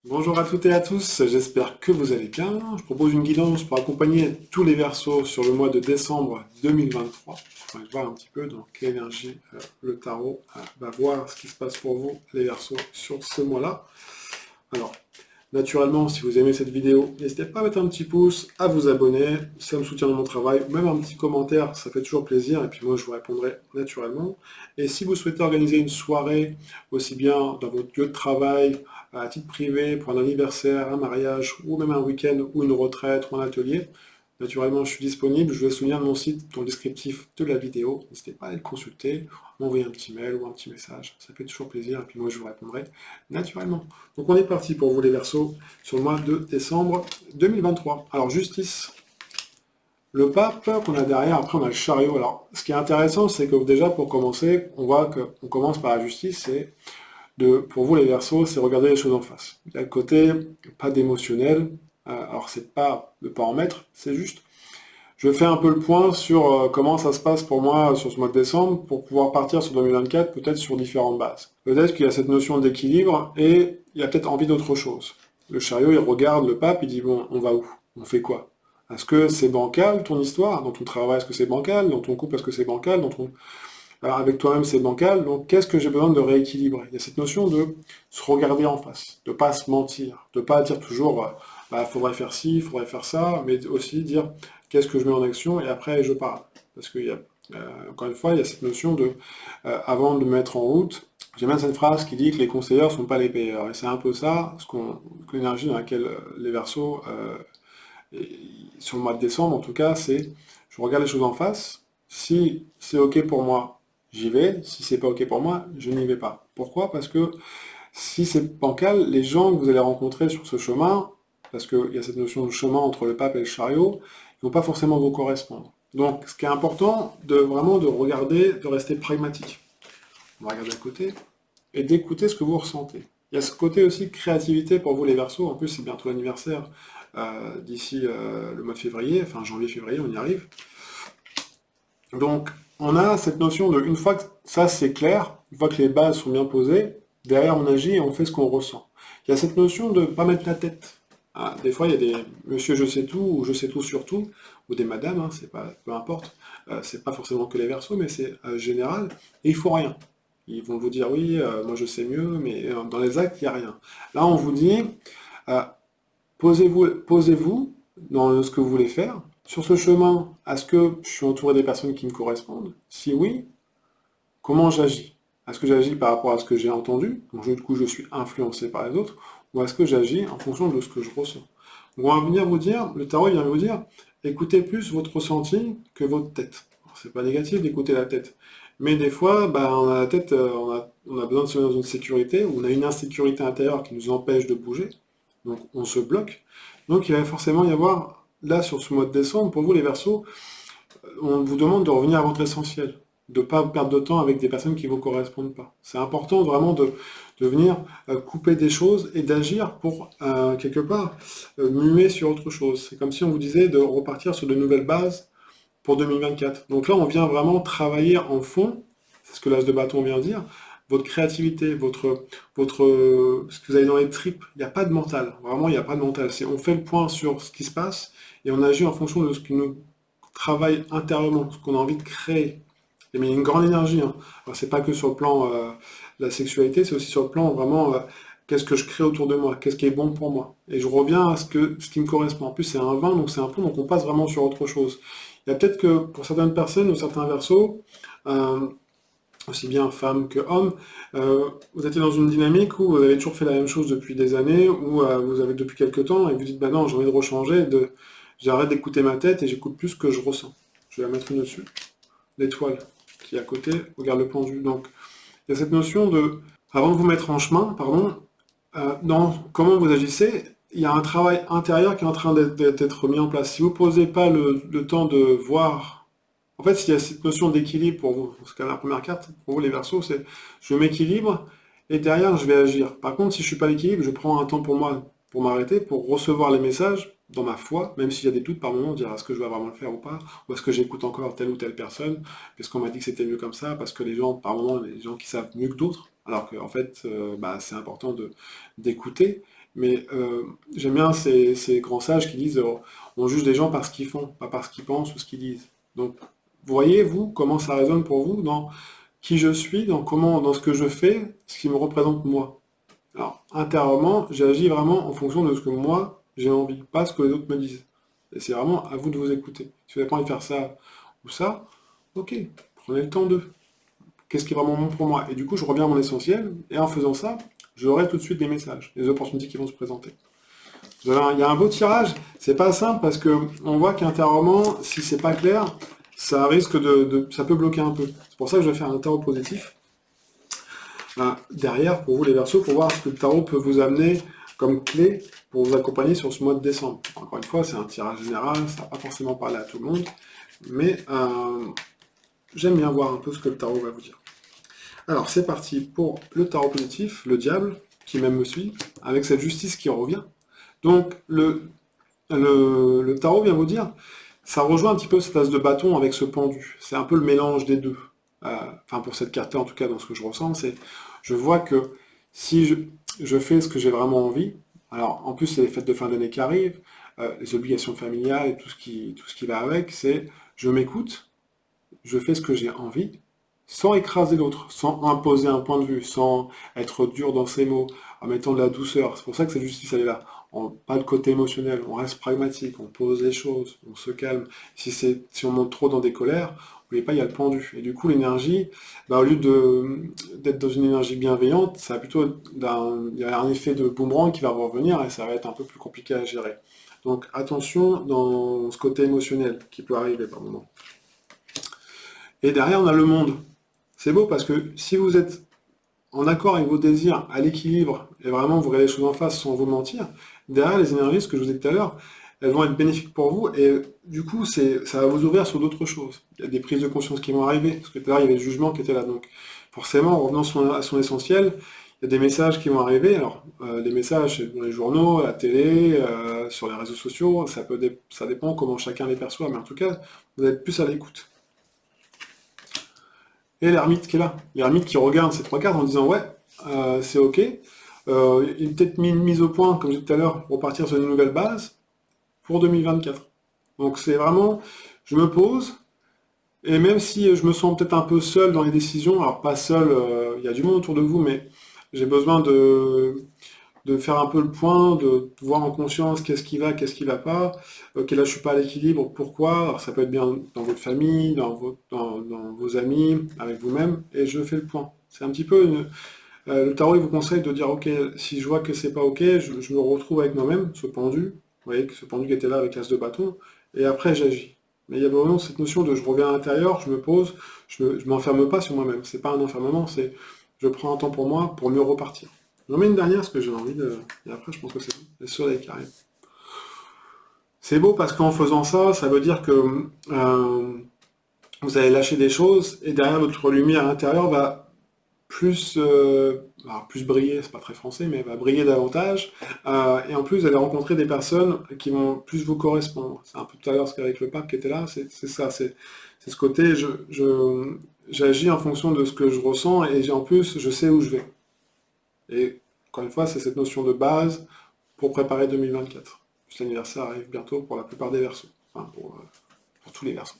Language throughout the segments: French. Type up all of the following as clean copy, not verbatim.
Bonjour à toutes et à tous, j'espère que vous allez bien. Je propose une guidance pour accompagner tous les Verseaux sur le mois de décembre 2023. On va voir un petit peu dans quelle énergie le tarot va voir ce qui se passe pour vous, les Verseaux, sur ce mois-là. Alors, naturellement, si vous aimez cette vidéo, n'hésitez pas à mettre un petit pouce, à vous abonner, ça me soutient dans mon travail, même un petit commentaire, ça fait toujours plaisir, et puis moi je vous répondrai naturellement. Et si vous souhaitez organiser une soirée, aussi bien dans votre lieu de travail, à titre privé, pour un anniversaire, un mariage, ou même un week-end, ou une retraite, ou un atelier, naturellement je suis disponible, je vous laisse le lien de mon site dans le descriptif de la vidéo, n'hésitez pas à le consulter, m'envoyer un petit mail ou un petit message, ça fait toujours plaisir, et puis moi je vous répondrai naturellement. Donc on est parti pour vous les Verseaux sur le mois de décembre 2023. Alors justice, le pape qu'on a derrière, après on a le chariot. Alors ce qui est intéressant, c'est que déjà pour commencer, on voit qu'on commence par la justice, c'est pour vous les Verseaux, c'est regarder les choses en face. Il y a le côté pas d'émotionnel, alors c'est pas de pas en mettre, c'est juste je fais un peu le point sur comment ça se passe pour moi sur ce mois de décembre pour pouvoir partir sur 2024 peut-être sur différentes bases. Peut-être qu'il y a cette notion d'équilibre et il y a peut-être envie d'autre chose. Le chariot, il regarde le pape, il dit bon, on va où? On fait quoi? Est-ce que c'est bancal ton histoire? Dans ton travail, est-ce que c'est bancal? Dans ton couple, est-ce que c'est bancal? Alors, avec toi-même, c'est bancal. Donc qu'est-ce que j'ai besoin de rééquilibrer? Il y a cette notion de se regarder en face, de pas se mentir, de pas dire toujours faudrait faire ci, faudrait faire ça, mais aussi dire qu'est-ce que je mets en action et après je parle. Parce qu'il y a, encore une fois, il y a cette notion de, avant de me mettre en route, j'aime bien cette phrase qui dit que les conseilleurs sont pas les payeurs. Et c'est un peu ça, l'énergie dans laquelle les Verseaux, sur le mois de décembre en tout cas, c'est je regarde les choses en face. Si c'est ok pour moi, j'y vais. Si c'est pas ok pour moi, je n'y vais pas. Pourquoi? Parce que si c'est bancal, les gens que vous allez rencontrer sur ce chemin, parce qu'il y a cette notion de chemin entre le pape et le chariot, ils vont pas forcément vous correspondre. Donc, ce qui est important, vraiment de regarder, de rester pragmatique. On va regarder à côté et d'écouter ce que vous ressentez. Il y a ce côté aussi de créativité pour vous les Verseaux. En plus, c'est bientôt l'anniversaire d'ici le mois de février, enfin janvier-février, on y arrive. Donc, on a cette notion de, une fois que ça c'est clair, une fois que les bases sont bien posées, derrière on agit et on fait ce qu'on ressent. Il y a cette notion de ne pas mettre la tête. Ah, des fois, il y a des monsieur je sais tout ou je sais tout sur tout, ou des madames, hein, c'est pas, peu importe. C'est pas forcément que les Verseaux, mais c'est général. Et il faut rien. Ils vont vous dire oui, moi je sais mieux, mais dans les actes, il n'y a rien. Là, on vous dit, euh, posez-vous dans ce que vous voulez faire. Sur ce chemin, est-ce que je suis entouré des personnes qui me correspondent? Si oui, comment j'agis? Est-ce que j'agis par rapport à ce que j'ai entendu? Donc du coup, je suis influencé par les autres. Ou est-ce que j'agis en fonction de ce que je ressens? Donc, on va venir vous dire, le tarot vient vous dire, écoutez plus votre ressenti que votre tête. C'est pas négatif d'écouter la tête. Mais des fois, on a la tête, on a besoin de se mettre dans une sécurité, ou on a une insécurité intérieure qui nous empêche de bouger. Donc on se bloque. Donc il va forcément y avoir, là sur ce mois de décembre, pour vous les Verseaux, on vous demande de revenir à votre essentiel, de ne pas perdre de temps avec des personnes qui ne vous correspondent pas. C'est important vraiment de venir couper des choses et d'agir pour, quelque part, muer sur autre chose. C'est comme si on vous disait de repartir sur de nouvelles bases pour 2024. Donc là, on vient vraiment travailler en fond, c'est ce que l'As de bâton vient dire, votre créativité, ce que vous avez dans les tripes. Il n'y a pas de mental. Vraiment, il n'y a pas de mental. On fait le point sur ce qui se passe et on agit en fonction de ce qui nous travaille intérieurement, ce qu'on a envie de créer. Mais il y a une grande énergie. Hein. C'est pas que sur le plan de la sexualité, c'est aussi sur le plan vraiment qu'est-ce que je crée autour de moi, qu'est-ce qui est bon pour moi. Et je reviens à ce qui me correspond. En plus, c'est un vin, donc c'est un pont, donc on passe vraiment sur autre chose. Il y a peut-être que pour certaines personnes ou certains Verseaux, euh, aussi bien femmes que hommes, vous êtes dans une dynamique où vous avez toujours fait la même chose depuis des années, ou vous avez depuis quelques temps, et vous dites, bah non, j'ai envie de rechanger, j'arrête d'écouter ma tête et j'écoute plus ce que je ressens. Je vais la mettre une dessus. L'étoile qui est à côté, regarde le pendu. Donc, il y a cette notion de, avant de vous mettre en chemin, pardon, dans comment vous agissez, il y a un travail intérieur qui est en train d'être mis en place. Si vous ne posez pas le temps de voir, en fait, s'il y a cette notion d'équilibre pour vous, parce que la première carte, pour vous les Verseaux, c'est je m'équilibre et derrière je vais agir. Par contre, si je suis pas à l'équilibre, je prends un temps pour moi, pour m'arrêter, pour recevoir les messages dans ma foi, même s'il y a des doutes par moment, dire est-ce que je vais vraiment le faire ou pas, ou est-ce que j'écoute encore telle ou telle personne, parce qu'on m'a dit que c'était mieux comme ça, parce que les gens, par moment, les gens qui savent mieux que d'autres, alors qu'en fait, c'est important d'écouter Mais j'aime bien ces grands sages qui disent on juge des gens par ce qu'ils font, pas par ce qu'ils pensent ou ce qu'ils disent. Donc, vous voyez, vous, comment ça résonne pour vous dans qui je suis, dans ce que je fais, ce qui me représente moi. Alors, intérieurement, j'agis vraiment en fonction de ce que moi, j'ai envie, pas ce que les autres me disent. Et c'est vraiment à vous de vous écouter. Si vous avez pas envie de faire ça ou ça, ok, prenez le temps d'eux. Qu'est-ce qui est vraiment bon pour moi? Et du coup, je reviens à mon essentiel, et en faisant ça, j'aurai tout de suite des messages, des opportunités qui vont se présenter. Il y a un beau tirage, c'est pas simple parce que on voit qu'intérieurement, si c'est pas clair, ça risque ça peut bloquer un peu. C'est pour ça que je vais faire un tarot positif. Derrière, pour vous les Verseaux, pour voir ce que le tarot peut vous amener comme clé pour vous accompagner sur ce mois de décembre. Encore une fois, c'est un tirage général, ça va pas forcément parler à tout le monde, mais j'aime bien voir un peu ce que le tarot va vous dire. Alors, c'est parti pour le tarot positif, le diable, qui même me suit, avec cette justice qui revient. Donc, le tarot vient vous dire, ça rejoint un petit peu cette as de bâton avec ce pendu. C'est un peu le mélange des deux. Enfin, pour cette carte-là, en tout cas, dans ce que je ressens, c'est, je vois que si je fais ce que j'ai vraiment envie, alors, en plus, c'est les fêtes de fin d'année qui arrivent, les obligations familiales et tout ce qui va avec, c'est, je m'écoute, je fais ce que j'ai envie, sans écraser l'autre, sans imposer un point de vue, sans être dur dans ses mots, en mettant de la douceur. C'est pour ça que cette justice, elle est là. Pas de côté émotionnel, on reste pragmatique, on pose les choses, on se calme. Si on monte trop dans des colères, n'oubliez pas, il y a le pendu. Et du coup, l'énergie, au lieu d'être dans une énergie bienveillante, ça a plutôt il y a un effet de boomerang qui va revenir et ça va être un peu plus compliqué à gérer. Donc attention dans ce côté émotionnel qui peut arriver par moment. Et derrière, on a le monde. C'est beau parce que si vous êtes en accord avec vos désirs, à l'équilibre, et vraiment vous regardez les choses en face sans vous mentir, derrière les énergies, ce que je vous ai dit tout à l'heure, elles vont être bénéfiques pour vous, et du coup, ça va vous ouvrir sur d'autres choses. Il y a des prises de conscience qui vont arriver, parce que tout à l'heure, il y avait le jugement qui était là. Donc, forcément, en revenant à son essentiel, il y a des messages qui vont arriver. Alors, les messages, c'est dans les journaux, à la télé, sur les réseaux sociaux, ça dépend comment chacun les perçoit, mais en tout cas, vous êtes plus à l'écoute. Et l'ermite qui est là. L'ermite qui regarde ces trois cartes en disant ouais, c'est ok. Il est peut-être mis une mise au point, comme j'ai dit tout à l'heure, pour partir sur une nouvelle base pour 2024. Donc c'est vraiment, je me pose, et même si je me sens peut-être un peu seul dans les décisions, alors pas seul, il y a du monde autour de vous, mais j'ai besoin de faire un peu le point, de voir en conscience qu'est-ce qui va pas, ok là je suis pas à l'équilibre, pourquoi, alors ça peut être bien dans votre famille, dans vos amis, avec vous-même, et je fais le point. C'est un petit peu, le tarot il vous conseille de dire ok, si je vois que c'est pas ok, je me retrouve avec moi-même, ce pendu, vous voyez, ce pendu qui était là avec l'as de bâton, et après j'agis. Mais il y a vraiment cette notion de je reviens à l'intérieur, je me pose, je m'enferme pas sur moi-même, c'est pas un enfermement, c'est je prends un temps pour moi pour mieux repartir. J'en mets une dernière parce que j'ai envie de... Et après, je pense que c'est bon. Le soleil qui arrive. C'est beau parce qu'en faisant ça, ça veut dire que vous allez lâcher des choses et derrière votre lumière intérieure va plus, alors plus briller, c'est pas très français, mais elle va briller davantage. Et en plus, vous allez rencontrer des personnes qui vont plus vous correspondre. C'est un peu tout à l'heure ce qu'avec le pape qui était là, c'est ça, c'est ce côté, j'agis en fonction de ce que je ressens et en plus, je sais où je vais. Et encore une fois, c'est cette notion de base pour préparer 2024. L'anniversaire arrive bientôt pour la plupart des Verseaux. Enfin, pour tous les Verseaux.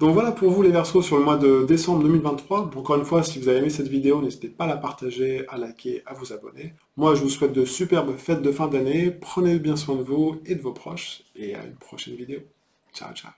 Donc voilà pour vous les Verseaux sur le mois de décembre 2023. Encore une fois, si vous avez aimé cette vidéo, n'hésitez pas à la partager, à liker, à vous abonner. Moi, je vous souhaite de superbes fêtes de fin d'année. Prenez bien soin de vous et de vos proches. Et à une prochaine vidéo. Ciao, ciao.